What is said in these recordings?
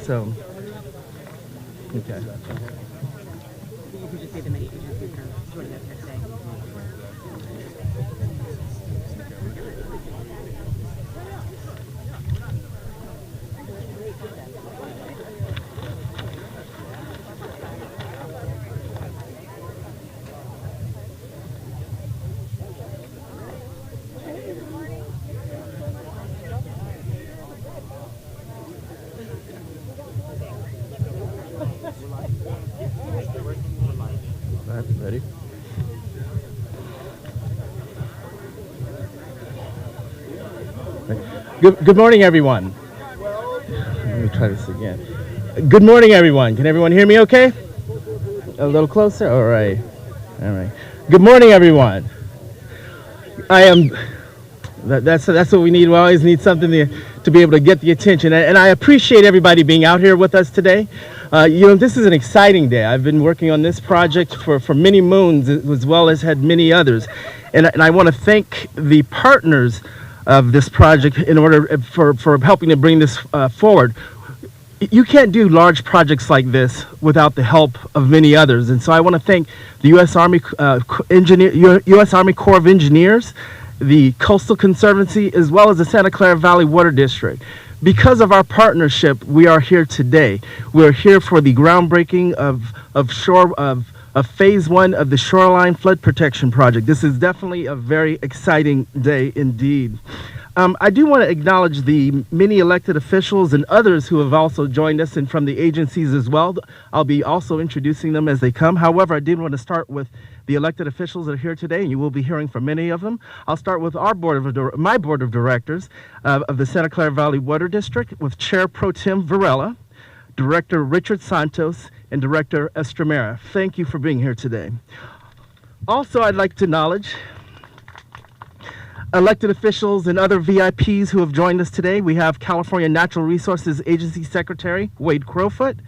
So, okay. You could just say the many agencies that are joining us here today. Ready? Good morning, everyone. Let me try this again. Good morning, everyone. Can everyone hear me okay? A little closer? All right. All right. Good morning, everyone. That's what we need. We always need something to be able to get the attention. And I appreciate everybody being out here with us today. This is an exciting day. I've been working on this project for many moons, as well as had many others. And I want to thank the partners of this project in order for helping to bring this forward. You can't do large projects like this without the help of many others. And so I want to thank the U.S. Army U.S. Army Corps of Engineers, the Coastal Conservancy, as well as the Santa Clara Valley Water District. Because of our partnership, we are here today. We're here for the groundbreaking of phase 1 of the Shoreline Flood Protection Project. This is definitely a very exciting day indeed. I do want to acknowledge the many elected officials and others who have also joined us, and from the agencies as well. I'll be also introducing them as they come. However, I did want to start with the elected officials that are here today, and you will be hearing from many of them. I'll start with my board of directors of the Santa Clara Valley Water District, with Chair Pro Tem Varela, Director Richard Santos, and Director Estremera. Thank you for being here today. Also, I'd like to acknowledge elected officials and other VIPs who have joined us today. We have California Natural Resources Agency Secretary Wade Crowfoot,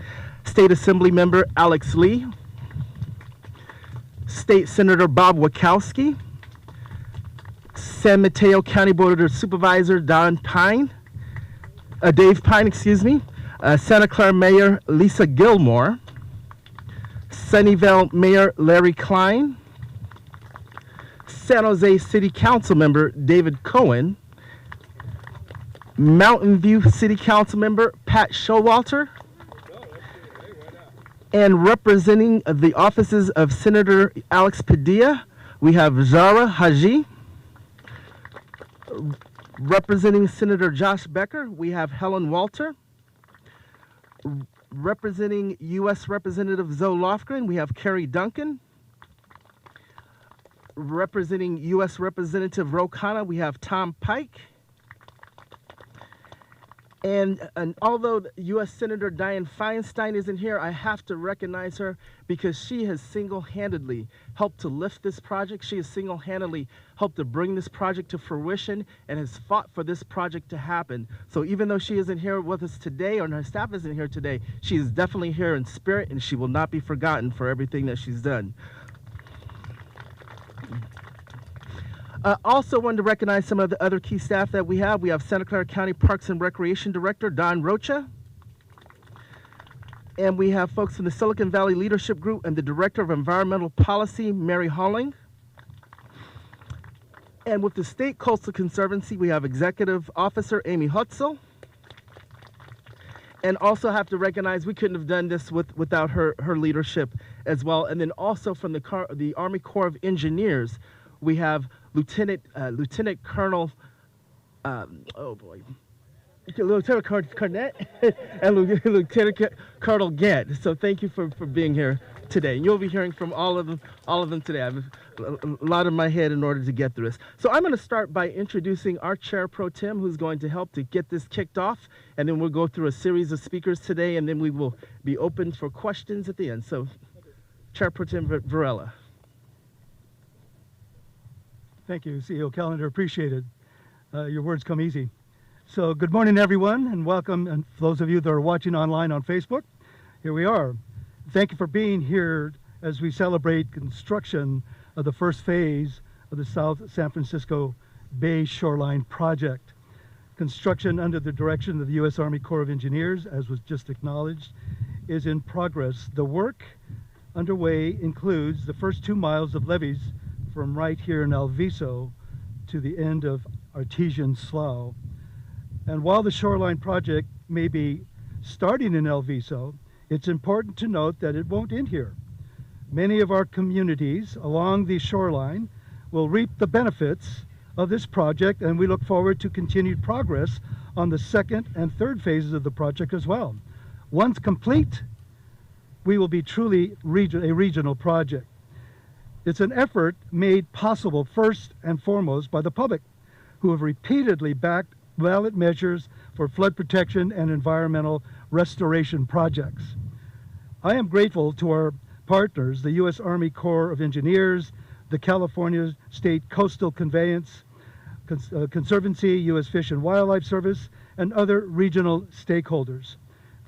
State Assembly Member Alex Lee, State Senator Bob Wokowski, San Mateo County Board of Supervisor Dave Pine, Santa Clara Mayor Lisa Gilmore, Sunnyvale Mayor Larry Klein, San Jose City Council Member David Cohen, Mountain View City Council Member Pat Showalter, and representing the offices of Senator Alex Padilla, we have Zara Haji. Representing Senator Josh Becker, we have Helen Walter. Representing U.S. Representative Zoe Lofgren, we have Carrie Duncan. Representing U.S. Representative Ro Khanna, we have Tom Pike. And although U.S. Senator Dianne Feinstein isn't here, I have to recognize her because she has single-handedly helped to lift this project. She has single-handedly helped to bring this project to fruition and has fought for this project to happen. So even though she isn't here with us today, or her staff isn't here today, she is definitely here in spirit, and she will not be forgotten for everything that she's done. Also wanted to recognize some of the other key staff that we have. We have Santa Clara County Parks and Recreation Director Don Rocha. And we have folks from the Silicon Valley Leadership Group and the Director of Environmental Policy, Mary Holling. And with the State Costal Conservancy, we have Executive Officer Amy Hutzel. And also have to recognize we couldn't have done this without her leadership as well. And then also from the Army Corps of Engineers, we have Lieutenant Colonel, Lieutenant Colonel Cornett and Lieutenant Colonel Gant. So thank you for being here today. And you'll be hearing from all of them today. I have a lot in my head in order to get through this. So I'm going to start by introducing our Chair Pro Tem, who's going to help to get this kicked off. And then we'll go through a series of speakers today, and then we will be open for questions at the end. So Chair Pro Tem Varela. Thank you, CEO Callender. Appreciate it. Your words come easy. So good morning, everyone, and welcome. And for those of you that are watching online on Facebook, here we are. Thank you for being here as we celebrate construction of the first phase of the South San Francisco Bay Shoreline project. Construction under the direction of the U.S. Army Corps of Engineers, as was just acknowledged, is in progress. The work underway includes the first 2 miles of levees from right here in Alviso to the end of Artesian Slough. And while the Shoreline project may be starting in Alviso, it's important to note that it won't end here. Many of our communities along the shoreline will reap the benefits of this project, and we look forward to continued progress on the second and third phases of the project as well. Once complete, we will be truly a regional project. It's an effort made possible first and foremost by the public, who have repeatedly backed ballot measures for flood protection and environmental restoration projects. I am grateful to our partners, the U.S. Army Corps of Engineers, the California State Coastal Conservancy, U.S. Fish and Wildlife Service, and other regional stakeholders.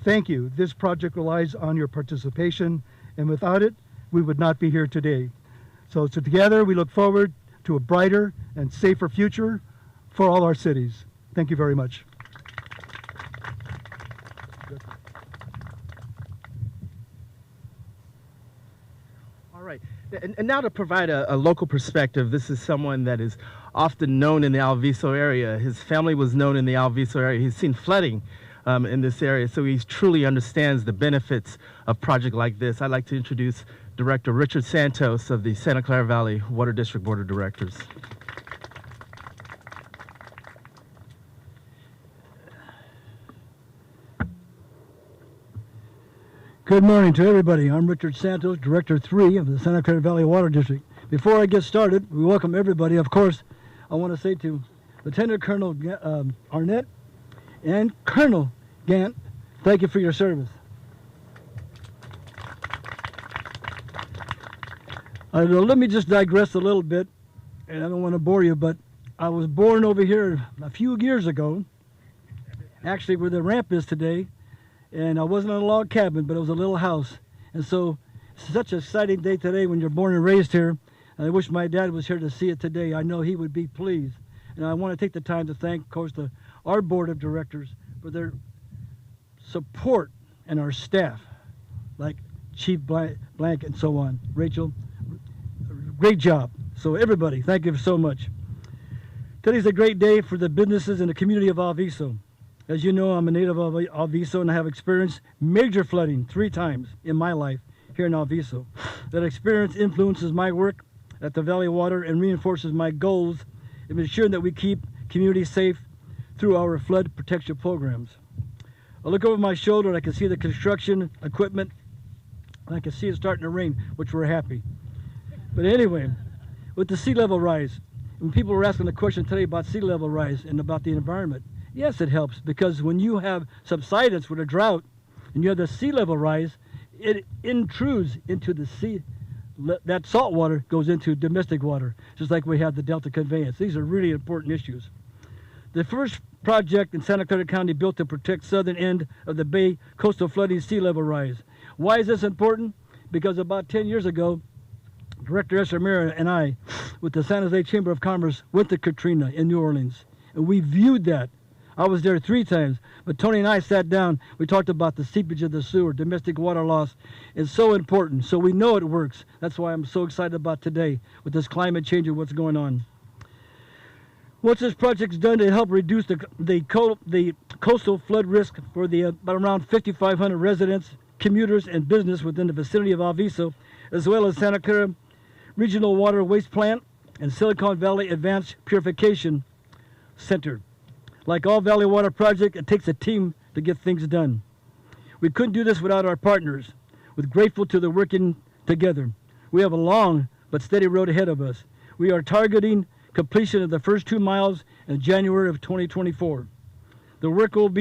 Thank you. This project relies on your participation, and without it, we would not be here today. So together, we look forward to a brighter and safer future for all our cities. Thank you very much. All right. And now to provide a local perspective, this is someone that is often known in the Alviso area. His family was known in the Alviso area. He's seen flooding in this area, so he truly understands the benefits of a project like this. I'd like to introduce Director Richard Santos of the Santa Clara Valley Water District Board of Directors. Good morning to everybody. I'm Richard Santos, Director 3 of the Santa Clara Valley Water District. Before I get started, we welcome everybody. Of course, I want to say to Lieutenant Colonel Arnett and Colonel Gant, thank you for your service. Let me just digress a little bit, and I don't want to bore you, but I was born over here a few years ago, actually where the ramp is today. And I wasn't in a log cabin, but it was a little house. And so it's such an exciting day today when you're born and raised here. And I wish my dad was here to see it today. I know he would be pleased. And I want to take the time to thank, of course, our board of directors for their support and our staff, like Chief Blank and so on. Rachel, great job. So everybody, thank you so much. Today's a great day for the businesses in the community of Alviso. As you know, I'm a native of Alviso, and I have experienced major flooding 3 times in my life here in Alviso. That experience influences my work at the Valley Water and reinforces my goals of ensuring that we keep communities safe through our flood protection programs. I look over my shoulder and I can see the construction equipment, and I can see it starting to rain, which we're happy. But anyway, with the sea level rise, when people were asking the question today about sea level rise and about the environment, yes, it helps, because when you have subsidence with a drought and you have the sea level rise, it intrudes into the sea. That salt water goes into domestic water, just like we have the Delta Conveyance. These are really important issues. The first project in Santa Clara County built to protect southern end of the Bay coastal flooding sea level rise. Why is this important? Because about 10 years ago, Director Esamira and I, with the San Jose Chamber of Commerce, went to Katrina in New Orleans, and we viewed that. I was there 3 times, but Tony and I sat down. We talked about the seepage of the sewer, domestic water loss. It's so important, so we know it works. That's why I'm so excited about today with this climate change and what's going on. Once this project's done to help reduce the coastal flood risk for the about around 5,500 residents, commuters, and business within the vicinity of Alviso, as well as Santa Clara Regional Water Waste Plant and Silicon Valley Advanced Purification Center. Like all Valley Water project, it takes a team to get things done. We couldn't do this without our partners. We're grateful to the working together. We have a long but steady road ahead of us. We are targeting completion of the first 2 miles in January of 2024. The work will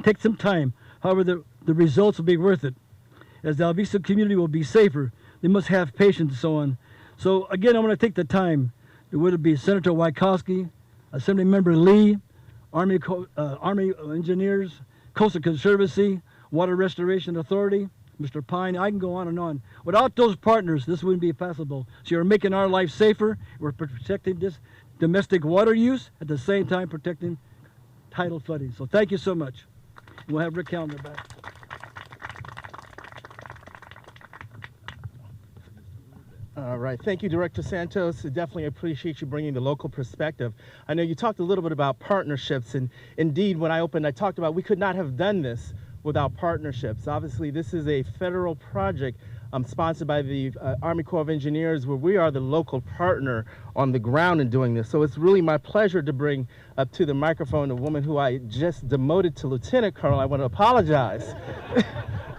take some time. However, the results will be worth it. As the Alviso community will be safer, they must have patience and so on. So again, I'm going to take the time. It would be Senator Wokowski, Assemblymember Lee, Army Engineers, Coastal Conservancy, Water Restoration Authority, Mr. Pine. I can go on and on. Without those partners, this wouldn't be possible. So you're making our life safer. We're protecting this domestic water use, at the same time protecting tidal flooding. So thank you so much. We'll have Rick Callender back. All right. Thank you, Director Santos. I definitely appreciate you bringing the local perspective. I know you talked a little bit about partnerships, and indeed, when I opened, I talked about we could not have done this without partnerships. Obviously, this is a federal project sponsored by the Army Corps of Engineers, where we are the local partner on the ground in doing this. So it's really my pleasure to bring up to the microphone a woman who I just demoted to Lieutenant Colonel. I want to apologize.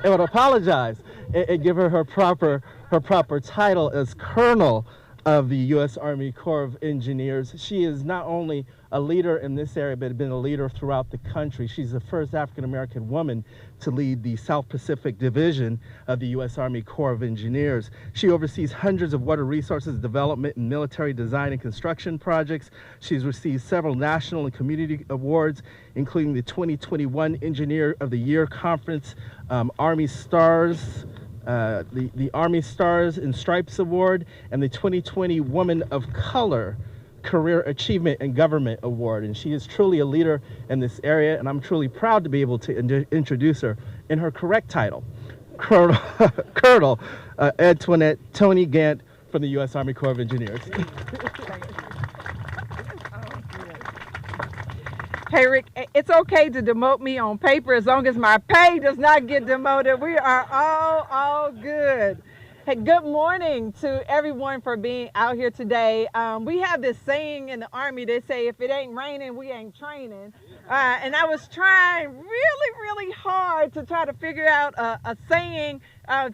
I want to apologize and give her her proper title as Colonel of the U.S. Army Corps of Engineers. She is not only a leader in this area, but been a leader throughout the country. She's the first African-American woman to lead the South Pacific Division of the U.S. Army Corps of Engineers. She oversees hundreds of water resources development and military design and construction projects. She's received several national and community awards, including the 2021 Engineer of the Year Conference, Army Stars, the Army Stars and Stripes Award, and the 2020 Woman of Color Career Achievement and Government Award. And she is truly a leader in this area, and I'm truly proud to be able to introduce her in her correct title, Colonel Antoinette Tony Gant from the U.S. Army Corps of Engineers. Hey, Rick, it's okay to demote me on paper as long as my pay does not get demoted. We are all good. Hey, good morning to everyone for being out here today. We have this saying in the Army, they say, if it ain't raining, we ain't training. And I was trying really hard to try to figure out a saying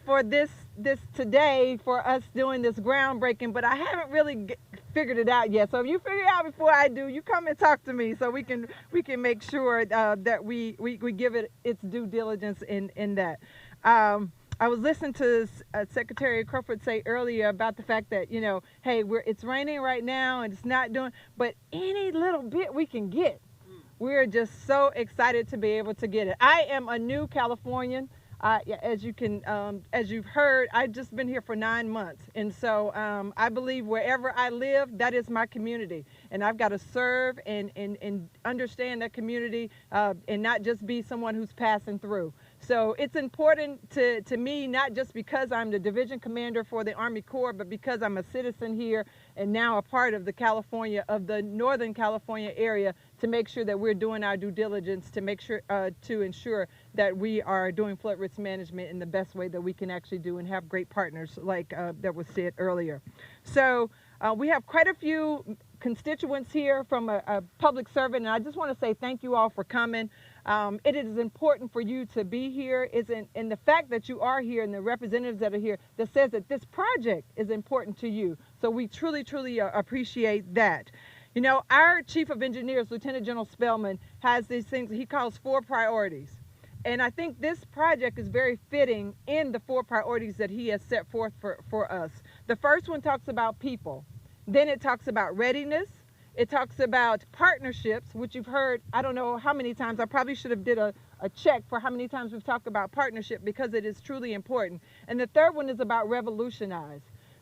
for this today for us doing this groundbreaking, but I haven't really figured it out yet. So if you figure it out before I do, you come and talk to me so we can make sure that we give it its due diligence in that. I was listening to Secretary Crowfoot say earlier about the fact that, you know, hey, it's raining right now and it's not doing, but any little bit we can get, we're just so excited to be able to get it. I am a new Californian. As you've heard, I've just been here for 9 months. And so I believe wherever I live, that is my community. And I've got to serve and understand that community and not just be someone who's passing through. So it's important to me, not just because I'm the division commander for the Army Corps, but because I'm a citizen here and now a part of the Northern California area, to make sure that we're doing our due diligence to make sure to ensure that we are doing flood risk management in the best way that we can actually do and have great partners like that was said earlier. So we have quite a few constituents here from a public servant, and I just want to say thank you all for coming. It is important for you to be here, and the fact that you are here and the representatives that are here that says that this project is important to you. So we truly appreciate that. You know, our Chief of Engineers, Lieutenant General Spellman, has these things he calls 4 priorities. And I think this project is very fitting in the 4 priorities that he has set forth for us. The first one talks about people. Then it talks about readiness. It talks about partnerships, which you've heard, I don't know how many times. I probably should have did a check for how many times we've talked about partnership, because it is truly important. And the third one is about revolutionize.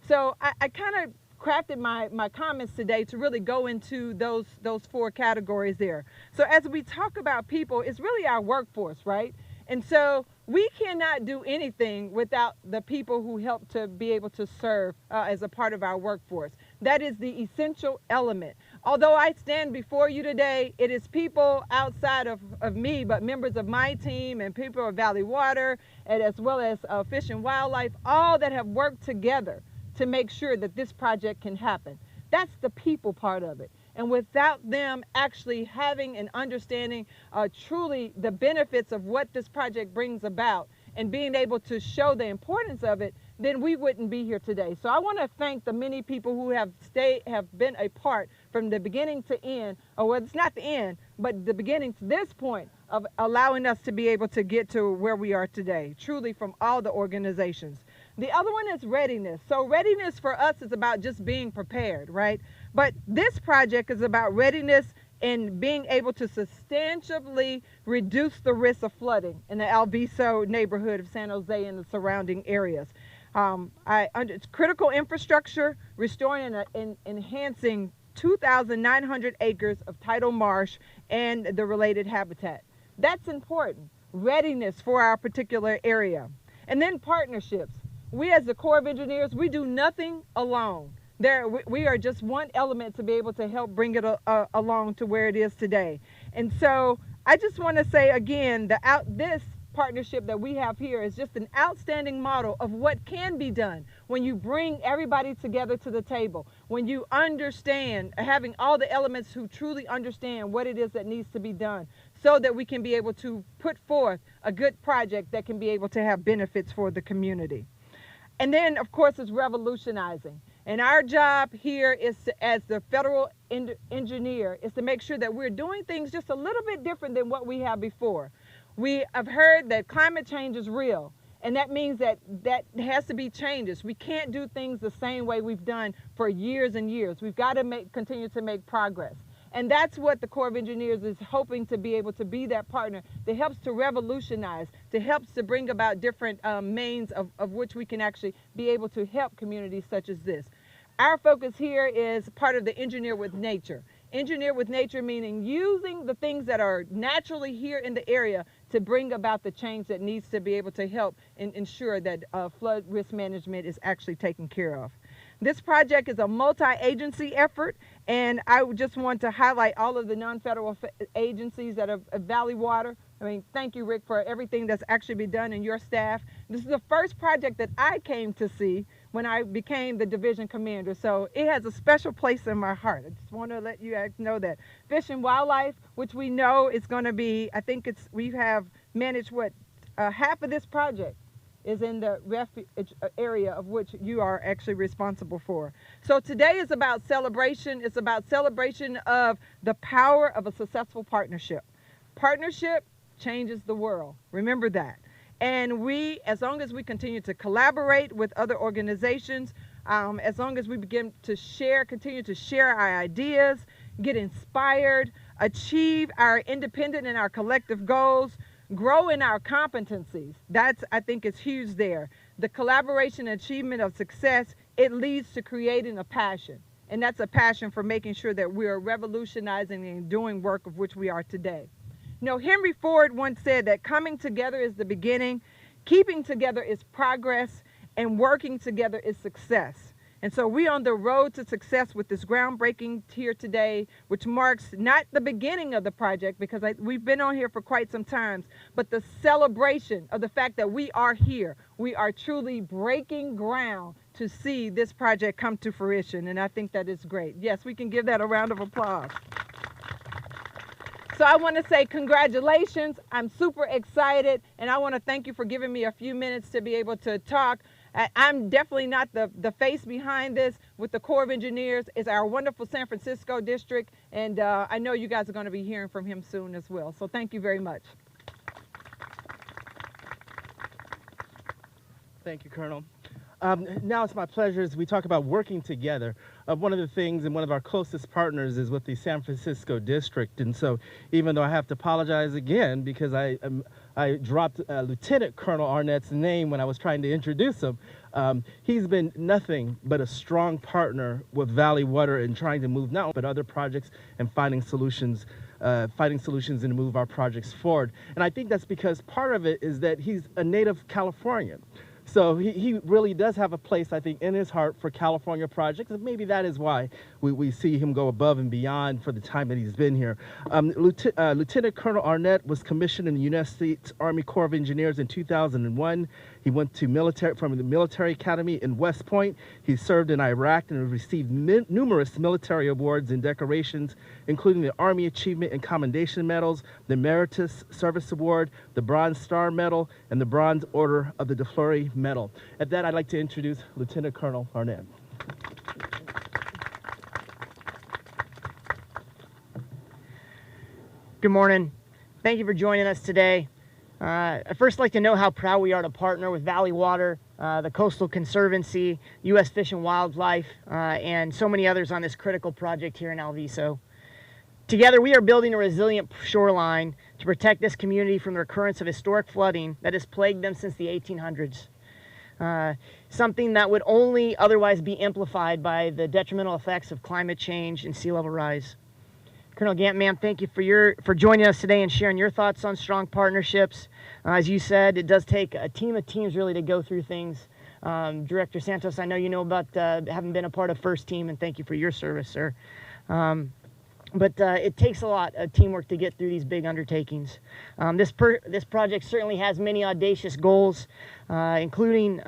So I kind of crafted my comments today to really go into those 4 categories there. So as we talk about people, it's really our workforce, right? And so we cannot do anything without the people who help to be able to serve as a part of our workforce. That is the essential element. Although I stand before you today, it is people outside of me, but members of my team and people of Valley Water, and as well as Fish and Wildlife, all that have worked together to make sure that this project can happen. That's the people part of it. And without them actually having and understanding truly the benefits of what this project brings about and being able to show the importance of it, then we wouldn't be here today. So I want to thank the many people who have been a part from the beginning to end, or well, it's not the end, but the beginning to this point of allowing us to be able to get to where we are today, truly from all the organizations. The other one is readiness. So readiness for us is about just being prepared, right? But this project is about readiness and being able to substantially reduce the risk of flooding in the Alviso neighborhood of San Jose and the surrounding areas. It's critical infrastructure, restoring and enhancing 2,900 acres of tidal marsh and the related habitat. That's important. Readiness for our particular area. And then partnerships. We as the Corps of Engineers, we do nothing alone. We are just one element to be able to help bring it along to where it is today. And so I just want to say again, this partnership that we have here is just an outstanding model of what can be done when you bring everybody together to the table, when you understand, having all the elements who truly understand what it is that needs to be done, so that we can be able to put forth a good project that can be able to have benefits for the community. And then, of course, it's revolutionizing. And our job here is as the federal engineer is to make sure that we're doing things just a little bit different than what we have before. We have heard that climate change is real, and that means that has to be changes. We can't do things the same way we've done for years and years. We've got to continue to make progress. And that's what the Corps of Engineers is hoping to be able to be, that partner that helps to revolutionize, that helps to bring about different means of which we can actually be able to help communities such as this. Our focus here is part of the Engineer with Nature. Engineer with Nature meaning using the things that are naturally here in the area to bring about the change that needs to be able to help and ensure that flood risk management is actually taken care of. This project is a multi-agency effort, and I just want to highlight all of the non-federal agencies that are Valley Water. I mean, thank you, Rick, for everything that's actually been done and your staff. This is the first project that I came to see when I became the division commander, so it has a special place in my heart. I just want to let you guys know that. Fish and Wildlife, which we know is going to be, I think we have managed half of this project is in the refuge area of which you are actually responsible for. So today is about celebration. It's about celebration of the power of a successful partnership. Partnership changes the world. Remember that. And as long as we continue to collaborate with other organizations, as long as we begin to continue to share our ideas, get inspired, achieve our independent and our collective goals, grow in our competencies. I think is huge there. The collaboration and achievement of success, it leads to creating a passion. And that's a passion for making sure that we are revolutionizing and doing work of which we are today. You know, Henry Ford once said that coming together is the beginning, keeping together is progress, and working together is success. And so we're on the road to success with this groundbreaking here today, which marks not the beginning of the project, because we've been on here for quite some time, but the celebration of the fact that we are here. We are truly breaking ground to see this project come to fruition, and I think that is great. Yes, we can give that a round of applause. So I want to say congratulations. I'm super excited, and I want to thank you for giving me a few minutes to be able to talk. I'm definitely not the face behind this. With the Corps of Engineers is our wonderful San Francisco district, and I know you guys are going to be hearing from him soon as well. So thank you very much. Thank you, Colonel. Now it's my pleasure as we talk about working together. One of the things and one of our closest partners is with the San Francisco district. And so even though I have to apologize again because I dropped Lieutenant Colonel Arnett's name when I was trying to introduce him, he's been nothing but a strong partner with Valley Water in trying to move not only but other projects and finding solutions and move our projects forward. And I think that's because part of it is that he's a native Californian. So he really does have a place, I think, in his heart for California projects, and maybe that is why we see him go above and beyond for the time that he's been here. Lieutenant Colonel Arnett was commissioned in the United States Army Corps of Engineers in 2001. He went to from the military academy in West Point. He served in Iraq and received numerous military awards and decorations, including the Army Achievement and Commendation Medals, the Emeritus Service Award, the Bronze Star Medal, and the Bronze Order of the DeFleury Medal. At that, I'd like to introduce Lieutenant Colonel Arnett. Good morning. Thank you for joining us today. I'd first like to know how proud we are to partner with Valley Water, the Coastal Conservancy, U.S. Fish and Wildlife, and so many others on this critical project here in Alviso. Together, we are building a resilient shoreline to protect this community from the recurrence of historic flooding that has plagued them since the 1800s. something that would only otherwise be amplified by the detrimental effects of climate change and sea level rise. Colonel Gant, ma'am, thank you for joining us today and sharing your thoughts on strong partnerships. As you said, it does take a team of teams really to go through things. Director Santos, I know you know about having been a part of First Team, and thank you for your service, sir. But it takes a lot of teamwork to get through these big undertakings. This project certainly has many audacious goals, including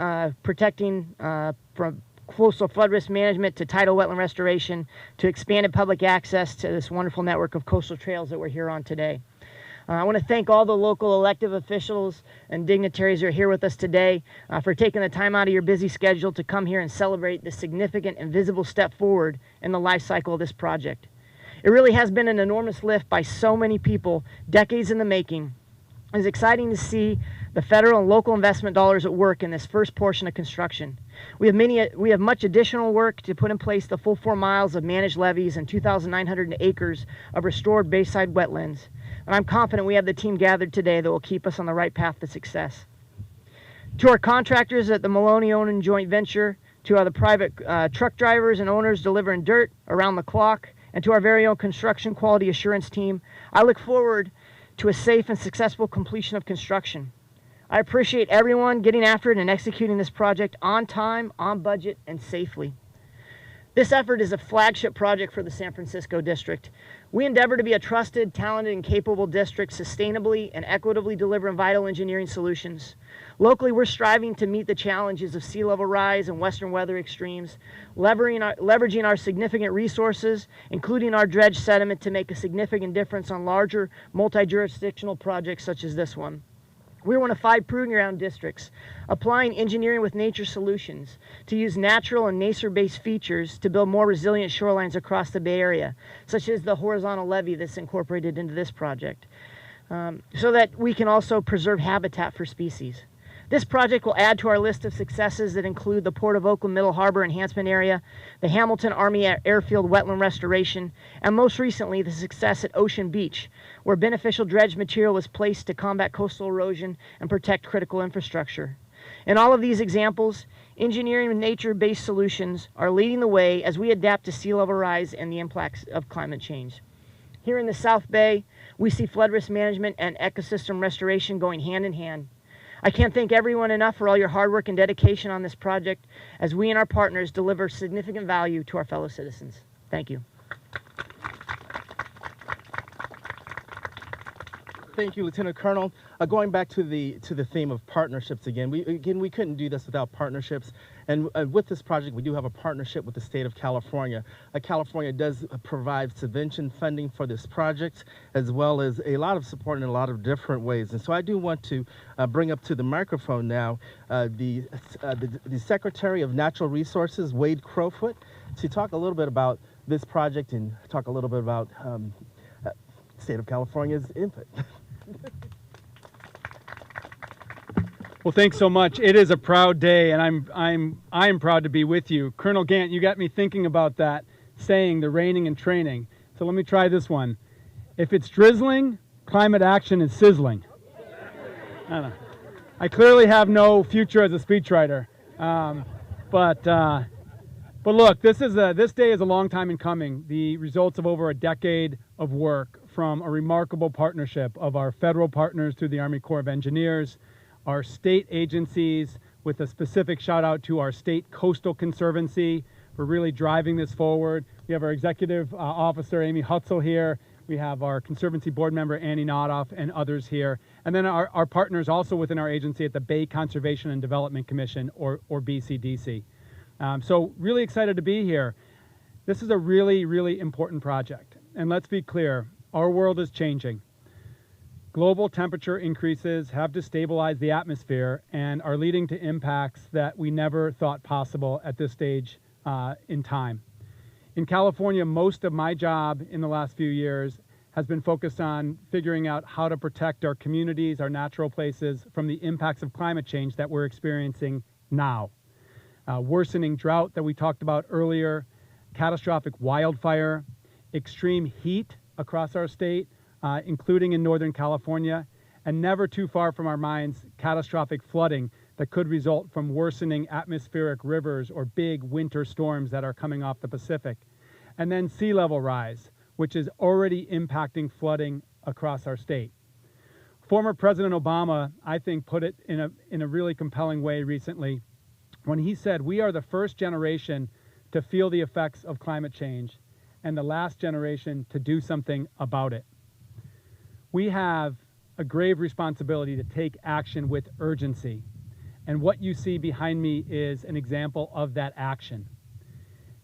protecting from coastal flood risk management to tidal wetland restoration to expanded public access to this wonderful network of coastal trails that we're here on today. I want to thank all the local elected officials and dignitaries who are here with us today for taking the time out of your busy schedule to come here and celebrate this significant and visible step forward in the life cycle of this project. It really has been an enormous lift by so many people, decades in the making. It's exciting to see the federal and local investment dollars at work in this first portion of construction. We have much additional work to put in place the full 4 miles of managed levees and 2,900 acres of restored bayside wetlands. And I'm confident we have the team gathered today that will keep us on the right path to success. To our contractors at the Maloney-owned joint venture, to our private truck drivers and owners delivering dirt around the clock, and to our very own construction quality assurance team, I look forward to a safe and successful completion of construction. I appreciate everyone getting after it and executing this project on time, on budget, and safely. This effort is a flagship project for the San Francisco District. We endeavor to be a trusted, talented, and capable district, sustainably and equitably delivering vital engineering solutions. Locally, we're striving to meet the challenges of sea level rise and western weather extremes, leveraging our significant resources, including our dredge sediment, to make a significant difference on larger, multi-jurisdictional projects such as this one. We're one of 5 proving ground districts, applying engineering with nature solutions to use natural and nature-based features to build more resilient shorelines across the Bay Area, such as the horizontal levee that's incorporated into this project, so that we can also preserve habitat for species. This project will add to our list of successes that include the Port of Oakland Middle Harbor Enhancement Area, the Hamilton Army Airfield Wetland Restoration, and most recently the success at Ocean Beach, where beneficial dredge material was placed to combat coastal erosion and protect critical infrastructure. In all of these examples, engineering and nature-based solutions are leading the way as we adapt to sea level rise and the impacts of climate change. Here in the South Bay, we see flood risk management and ecosystem restoration going hand in hand. I can't thank everyone enough for all your hard work and dedication on this project as we and our partners deliver significant value to our fellow citizens. Thank you. Thank you, Lieutenant Colonel. Going back to the theme of partnerships again, we couldn't do this without partnerships. And with this project, we do have a partnership with the state of California. California does provide subvention funding for this project, as well as a lot of support in a lot of different ways. And so I do want to bring up to the microphone now the Secretary of Natural Resources, Wade Crowfoot, to talk a little bit about this project and talk a little bit about state of California's input. Well, thanks so much. It is a proud day, and I'm proud to be with you. Colonel Gant, you got me thinking about that saying, the raining and training. So let me try this one. If it's drizzling, climate action is sizzling. I don't know. I clearly have no future as a speechwriter, but look, this day is a long time in coming. The results of over a decade of work from a remarkable partnership of our federal partners through the Army Corps of Engineers, our state agencies, with a specific shout out to our State Costal Conservancy for really driving this forward. We have our executive officer, Amy Hutzel, here. We have our Conservancy board member, Annie Nodoff, and others here. And then our partners also within our agency at the Bay Conservation and Development Commission, or BCDC. So really excited to be here. This is a really, really important project. And let's be clear, our world is changing. Global temperature increases have destabilized the atmosphere and are leading to impacts that we never thought possible at this stage in time. In California, most of my job in the last few years has been focused on figuring out how to protect our communities, our natural places, from the impacts of climate change that we're experiencing now. Worsening drought that we talked about earlier, catastrophic wildfire, extreme heat across our state, including in Northern California, and never too far from our minds, catastrophic flooding that could result from worsening atmospheric rivers or big winter storms that are coming off the Pacific. And then sea level rise, which is already impacting flooding across our state. Former President Obama, I think, put it in a really compelling way recently when he said, we are the first generation to feel the effects of climate change and the last generation to do something about it. We have a grave responsibility to take action with urgency. And what you see behind me is an example of that action.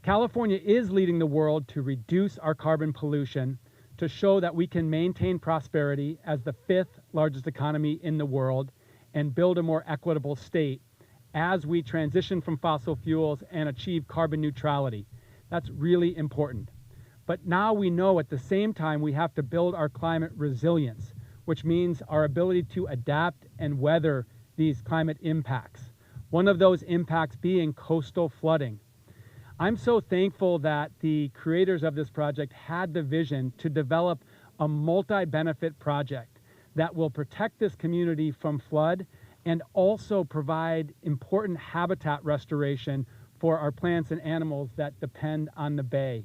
California is leading the world to reduce our carbon pollution, to show that we can maintain prosperity as the 5th largest economy in the world and build a more equitable state as we transition from fossil fuels and achieve carbon neutrality. That's really important. But now we know at the same time we have to build our climate resilience, which means our ability to adapt and weather these climate impacts. One of those impacts being coastal flooding. I'm so thankful that the creators of this project had the vision to develop a multi-benefit project that will protect this community from flood and also provide important habitat restoration for our plants and animals that depend on the bay.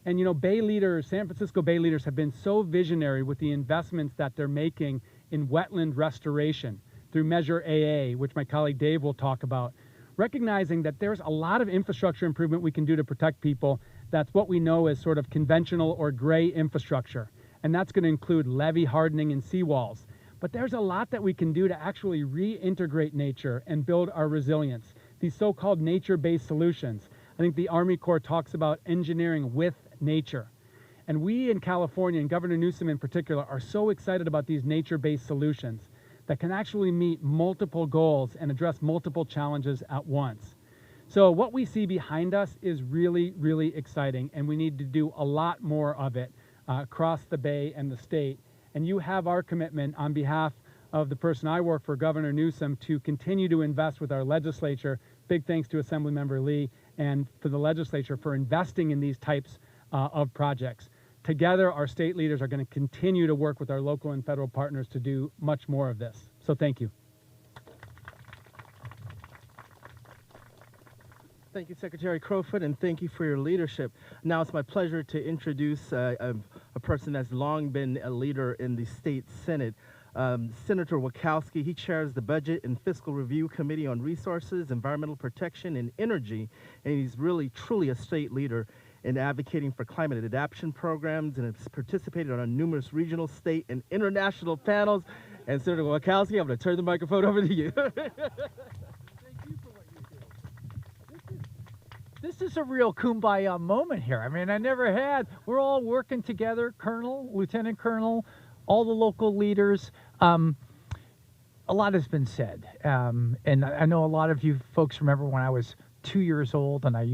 And you know, Bay leaders, San Francisco Bay leaders have been so visionary with the investments that they're making in wetland restoration through Measure AA, which my colleague Dave will talk about, recognizing that there's a lot of infrastructure improvement we can do to protect people. That's what we know as sort of conventional or gray infrastructure. And that's going to include levee hardening and seawalls. But there's a lot that we can do to actually reintegrate nature and build our resilience. These so-called nature-based solutions. I think the Army Corps talks about engineering with nature. And we in California, and Governor Newsom in particular, are so excited about these nature-based solutions that can actually meet multiple goals and address multiple challenges at once. So what we see behind us is really, really exciting, and we need to do a lot more of it across the Bay and the state. And you have our commitment on behalf of the person I work for, Governor Newsom, to continue to invest with our legislature. Big thanks to Assemblymember Lee and for the legislature for investing in these types of projects. Together, our state leaders are going to continue to work with our local and federal partners to do much more of this. So thank you. Thank you, Secretary Crowfoot, and thank you for your leadership. Now it's my pleasure to introduce a person that's long been a leader in the state Senate. Senator Wokowski. He chairs the Budget and Fiscal Review Committee on Resources, Environmental Protection, and Energy, and he's really, truly a state leader in advocating for climate adaptation programs, and has participated on numerous regional, state, and international panels. And Senator Wokowski, I'm going to turn the microphone over to you. Thank you for what you do. This is a real kumbaya moment here. I mean, I never had. We're all working together, Colonel, Lieutenant Colonel, all the local leaders. A lot has been said, and I know a lot of you folks remember when I was 2 years old and I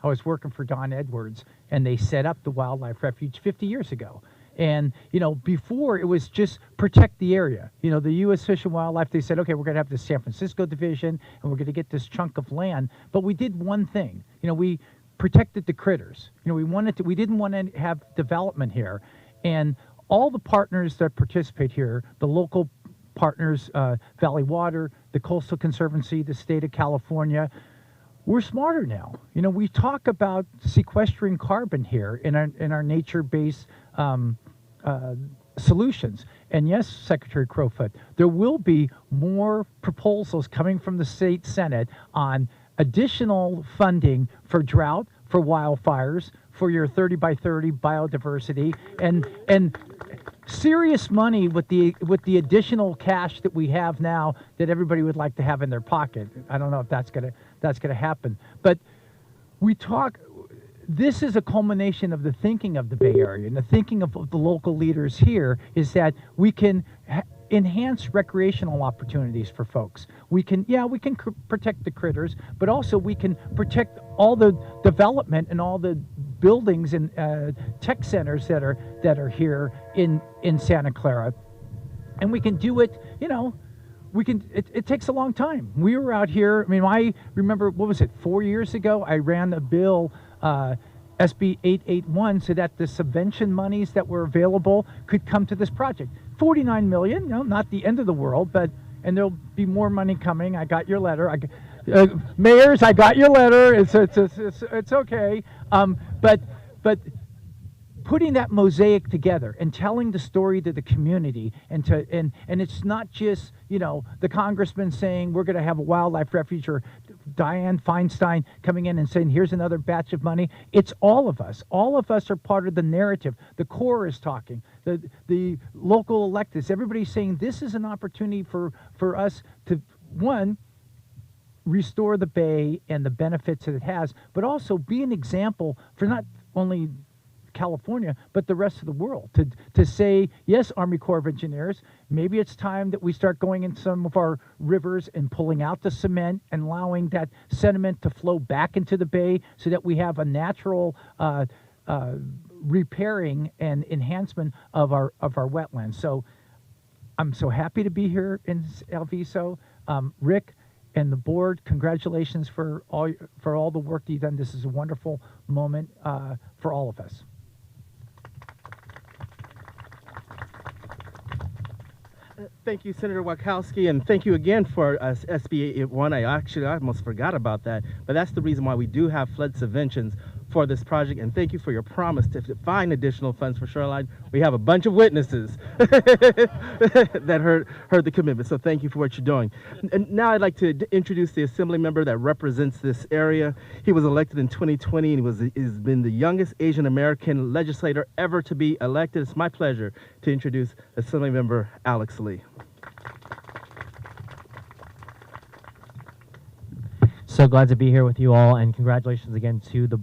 was working for Don Edwards, and they set up the wildlife refuge 50 years ago. And, you know, before it was just protect the area. You know, the U.S. Fish and Wildlife, they said, okay, we're going to have the San Francisco division and we're going to get this chunk of land. But we did one thing. You know, we protected the critters. You know, we didn't want to have development here. And all the partners that participate here, the local partners, Valley Water, the Coastal Conservancy, the state of California, we're smarter now. You know, we talk about sequestering carbon here in our nature-based solutions. And yes, Secretary Crowfoot, there will be more proposals coming from the state Senate on additional funding for drought, for wildfires, for your 30 by 30 biodiversity, and serious money with the additional cash that we have now that everybody would like to have in their pocket. I don't know if that's gonna happen, but we talk. This is a culmination of the thinking of the Bay Area and the thinking of the local leaders here is that we can enhance recreational opportunities for folks. We can protect the critters, but also we can protect all the development and all the buildings and tech centers that are here in Santa Clara, and we can do it. You know, it takes a long time. We were out here. I mean, I remember, what was it, 4 years ago? I ran a bill, SB 881, so that the subvention monies that were available could come to this project. 49 million, you know, not the end of the world, but and there'll be more money coming. I got your letter. Mayors, I got your letter. It's okay. But putting that mosaic together and telling the story to the community, and it's not just, you know, the congressman saying we're going to have a wildlife refuge, or Dianne Feinstein coming in and saying here's another batch of money. It's all of us. All of us are part of the narrative. The Corps is talking. The local electeds. Everybody's saying this is an opportunity for us to, one, restore the bay and the benefits that it has, but also be an example for not only California, but the rest of the world, to say, yes, Army Corps of Engineers, maybe it's time that we start going in some of our rivers and pulling out the cement and allowing that sediment to flow back into the bay so that we have a natural repairing and enhancement of our wetlands. So I'm so happy to be here in Alviso. Rick and the board, congratulations for all the work that you've done. This is a wonderful moment for all of us. Thank you, Senator Wokowski, and thank you again for SB 81. I almost forgot about that, but that's the reason why we do have flood subventions for this project, and thank you for your promise to find additional funds for Shoreline. We have a bunch of witnesses that heard the commitment, so thank you for what you're doing. And now I'd like to introduce the assembly member that represents this area. He was elected in 2020 and he's been the youngest Asian American legislator ever to be elected. It's my pleasure to introduce Assembly Member Alex Lee. So glad to be here with you all, and congratulations again to the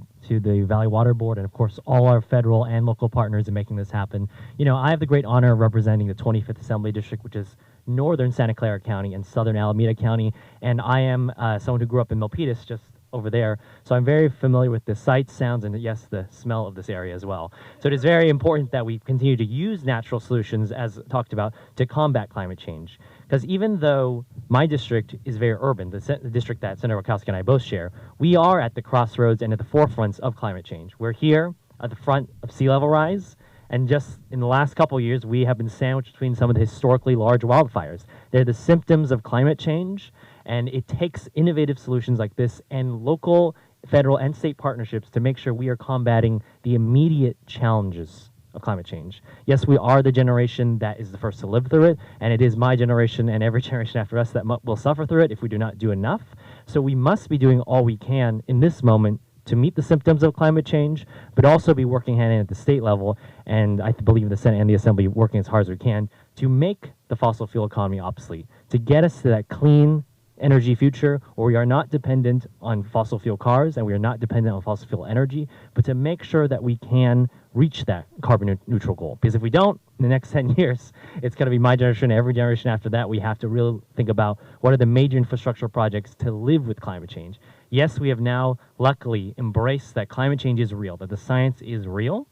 Valley Water Board, and of course all our federal and local partners in making this happen. You know, I have the great honor of representing the 25th Assembly District, which is northern Santa Clara County and southern Alameda County, and I am someone who grew up in Milpitas, just over there, so I'm very familiar with the sights, sounds, and yes, the smell of this area as well. So it is very important that we continue to use natural solutions, as talked about, to combat climate change. Because even though my district is very urban, the district that Senator Wokowski and I both share, we are at the crossroads and at the forefronts of climate change. We're here at the front of sea level rise, and just in the last couple of years, we have been sandwiched between some of the historically large wildfires. They're the symptoms of climate change, and it takes innovative solutions like this and local, federal, and state partnerships to make sure we are combating the immediate challenges of climate change. Yes, we are the generation that is the first to live through it, and it is my generation and every generation after us that will suffer through it if we do not do enough. So we must be doing all we can in this moment to meet the symptoms of climate change, but also be working hand in hand at the state level, and I believe the Senate and the Assembly working as hard as we can to make the fossil fuel economy obsolete, to get us to that clean energy future where we are not dependent on fossil fuel cars and we are not dependent on fossil fuel energy, but to make sure that we can reach that carbon neutral goal. Because if we don't, in the next 10 years, it's going to be my generation, every generation after that. We have to really think about what are the major infrastructural projects to live with climate change. Yes, we have now luckily embraced that climate change is real, that the science is real,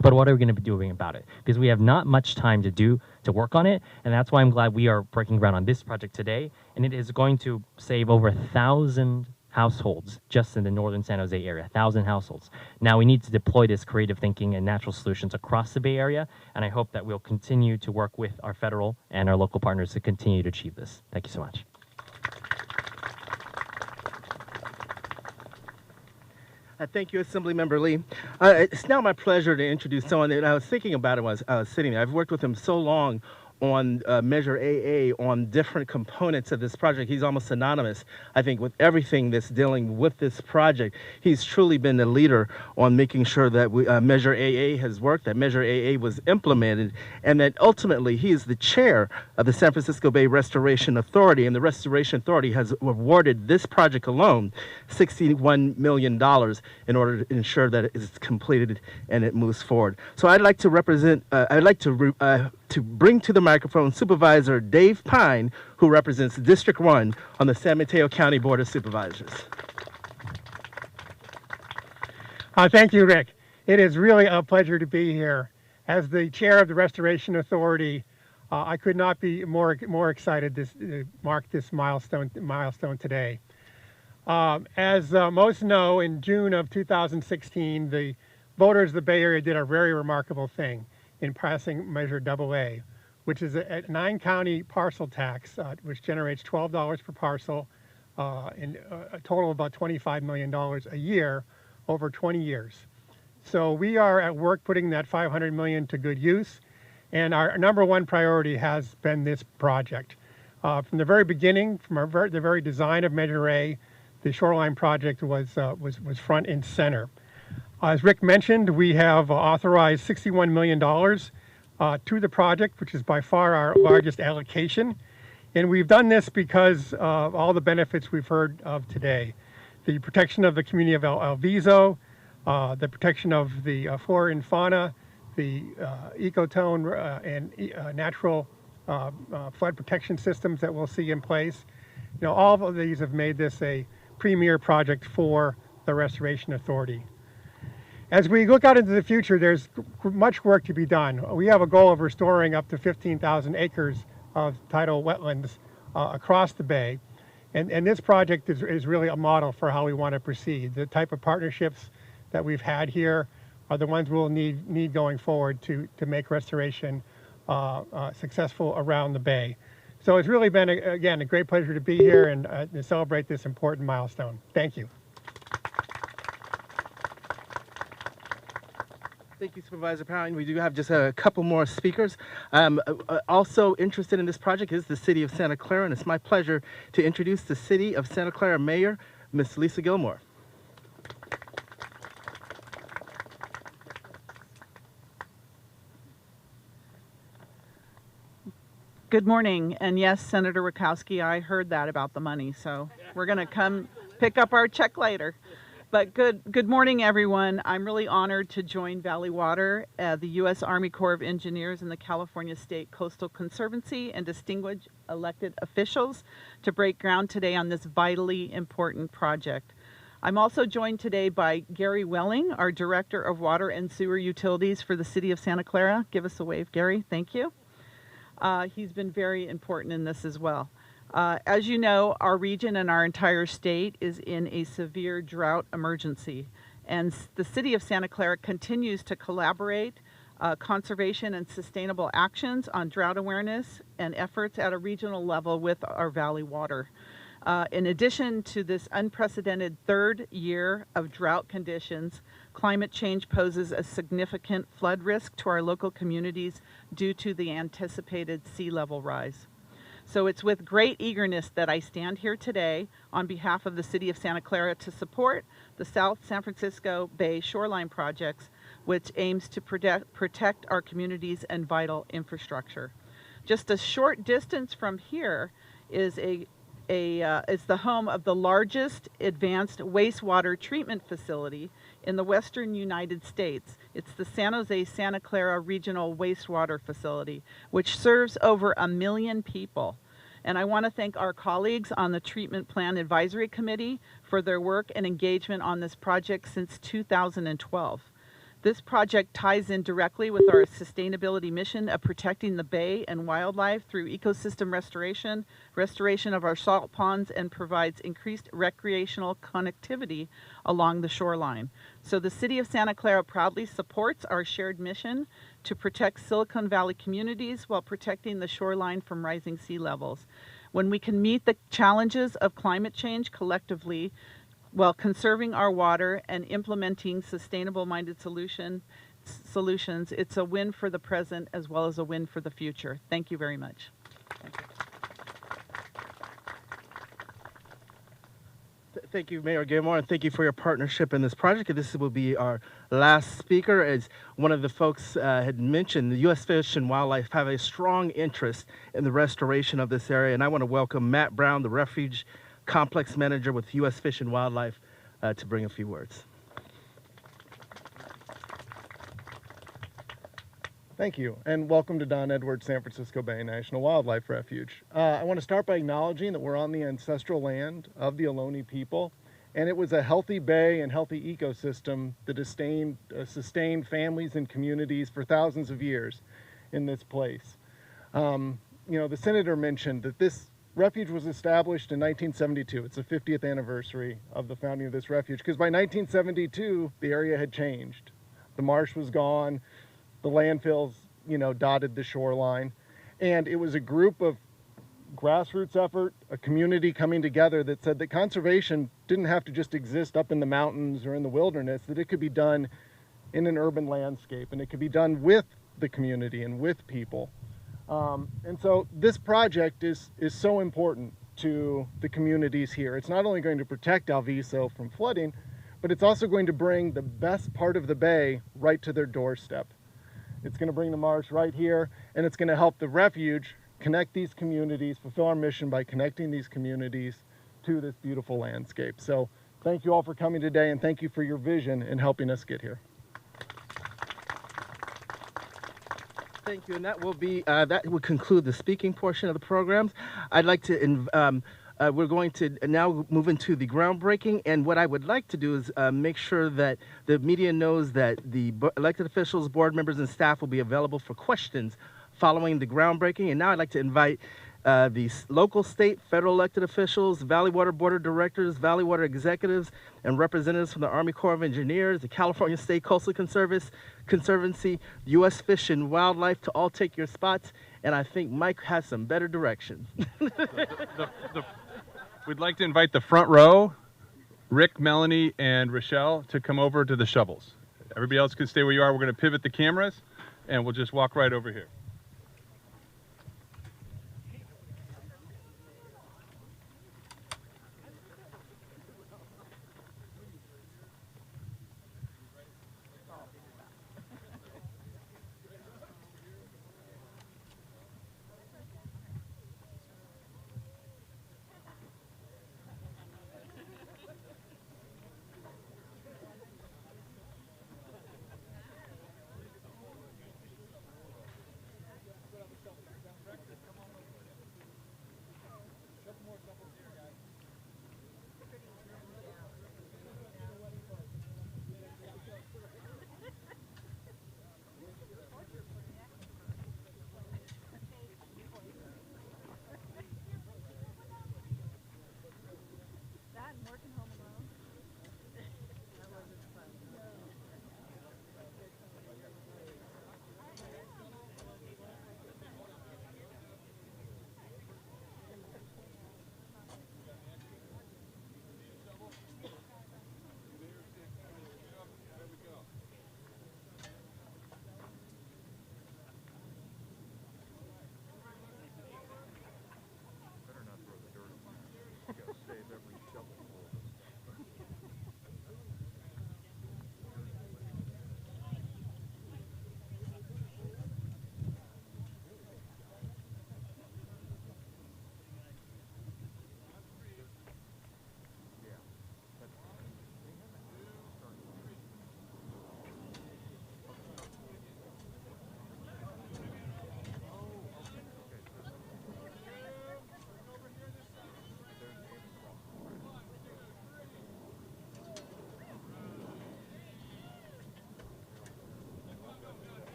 but what are we going to be doing about it? Because we have not much time to work on it, and that's why I'm glad we are breaking ground on this project today, and it is going to save over 1,000 households just in the northern San Jose area, 1,000 households. Now we need to deploy this creative thinking and natural solutions across the Bay Area, and I hope that we'll continue to work with our federal and our local partners to continue to achieve this. Thank you so much. Thank you, Assemblymember Lee. It's now my pleasure to introduce someone that I was thinking about when I was sitting there. I've worked with him so long on Measure AA, on different components of this project. He's almost synonymous, I think, with everything that's dealing with this project. He's truly been the leader on making sure that Measure AA has worked, that Measure AA was implemented, and that ultimately he is the chair of the San Francisco Bay Restoration Authority, and the Restoration Authority has awarded this project alone $61 million in order to ensure that it is completed and it moves forward. So I'd like to bring to the microphone Supervisor Dave Pine, who represents District 1 on the San Mateo County Board of Supervisors. Thank you, Rick. It is really a pleasure to be here. As the chair of the Restoration Authority, I could not be more excited to mark this milestone today. As most know, in June of 2016, the voters of the Bay Area did a very remarkable thing in passing Measure AA. which is a 9-county parcel tax, which generates $12 per parcel, and a total of about $25 million a year over 20 years. So we are at work putting that $500 million to good use, and our number one priority has been this project. From the very beginning, from the very design of Measure A, the Shoreline project was front and center. As Rick mentioned, we have authorized $61 million to the project, which is by far our largest allocation. And we've done this because of all the benefits we've heard of today. The protection of the community of El Viso, the protection of the flora and fauna, the ecotone and natural flood protection systems that we'll see in place. You know, all of these have made this a premier project for the Restoration Authority. As we look out into the future, there's much work to be done. We have a goal of restoring up to 15,000 acres of tidal wetlands across the bay. And this project is really a model for how we want to proceed. The type of partnerships that we've had here are the ones we'll need going forward to make restoration successful around the bay. So it's really been, again, a great pleasure to be here and to celebrate this important milestone. Thank you. Thank you, Supervisor Powell. We do have just a couple more speakers. Also interested in this project is the City of Santa Clara, and it's my pleasure to introduce the City of Santa Clara Mayor, Ms. Lisa Gilmore. Good morning, and yes, Senator Wokowski, I heard that about the money, so we're going to come pick up our check later. But good morning, everyone. I'm really honored to join Valley Water, the U.S. Army Corps of Engineers, and the California State Coastal Conservancy, and distinguished elected officials to break ground today on this vitally important project. I'm also joined today by Gary Welling, our Director of Water and Sewer Utilities for the City of Santa Clara. Give us a wave, Gary. Thank you. He's been very important in this as well. As you know, our region and our entire state is in a severe drought emergency, and the City of Santa Clara continues to collaborate conservation and sustainable actions on drought awareness and efforts at a regional level with our Valley Water. In addition to this unprecedented third year of drought conditions, climate change poses a significant flood risk to our local communities due to the anticipated sea level rise. So it's with great eagerness that I stand here today on behalf of the City of Santa Clara to support the South San Francisco Bay Shoreline projects, which aims to protect our communities and vital infrastructure. Just a short distance from here is the home of the largest advanced wastewater treatment facility in the western United States. It's the San Jose Santa Clara Regional Wastewater Facility, which serves over 1 million people. And I want to thank our colleagues on the Treatment Plan Advisory Committee for their work and engagement on this project since 2012. This project ties in directly with our sustainability mission of protecting the bay and wildlife through ecosystem restoration of our salt ponds, and provides increased recreational connectivity along the shoreline. So the City of Santa Clara proudly supports our shared mission to protect Silicon Valley communities while protecting the shoreline from rising sea levels. When we can meet the challenges of climate change collectively, while conserving our water and implementing sustainable-minded solutions, it's a win for the present as well as a win for the future. Thank you very much. Thank you, Mayor Gilmore, and thank you for your partnership in this project. This will be our last speaker. As one of the folks had mentioned, the U.S. Fish and Wildlife have a strong interest in the restoration of this area, and I want to welcome Matt Brown, the Refuge Complex Manager with U.S. Fish and Wildlife, to bring a few words. Thank you, and welcome to Don Edwards San Francisco Bay National Wildlife Refuge. I want to start by acknowledging that we're on the ancestral land of the Ohlone people, and it was a healthy bay and healthy ecosystem that sustained families and communities for thousands of years in this place. You know, the Senator mentioned that this refuge was established in 1972. It's the 50th anniversary of the founding of this refuge, because by 1972, the area had changed. The marsh was gone, the landfills, you know, dotted the shoreline, And it was a group of grassroots effort, a community coming together that said that conservation didn't have to just exist up in the mountains or in the wilderness, that it could be done in an urban landscape, and it could be done with the community and with people. And so this project is so important to the communities here. It's not only going to protect Alviso from flooding, but it's also going to bring the best part of the bay right to their doorstep. It's going to bring the marsh right here, and it's going to help the refuge connect these communities, fulfill our mission by connecting these communities to this beautiful landscape. So thank you all for coming today, and thank you for your vision in helping us get here. Thank you, and that will conclude the speaking portion of the programs. I'd like to, we're going to now move into the groundbreaking, and what I would like to do is make sure that the media knows that the elected officials, board members, and staff will be available for questions following the groundbreaking. And now I'd like to invite the local, state, federal elected officials, Valley Water Board of Directors, Valley Water executives, and representatives from the Army Corps of Engineers, the California State Costal Conservancy, U.S. Fish and Wildlife to all take your spots. And I think Mike has some better directions. We'd like to invite the front row, Rick, Melanie, and Rochelle, to come over to the shovels. Everybody else can stay where you are. We're going to pivot the cameras, and we'll just walk right over here.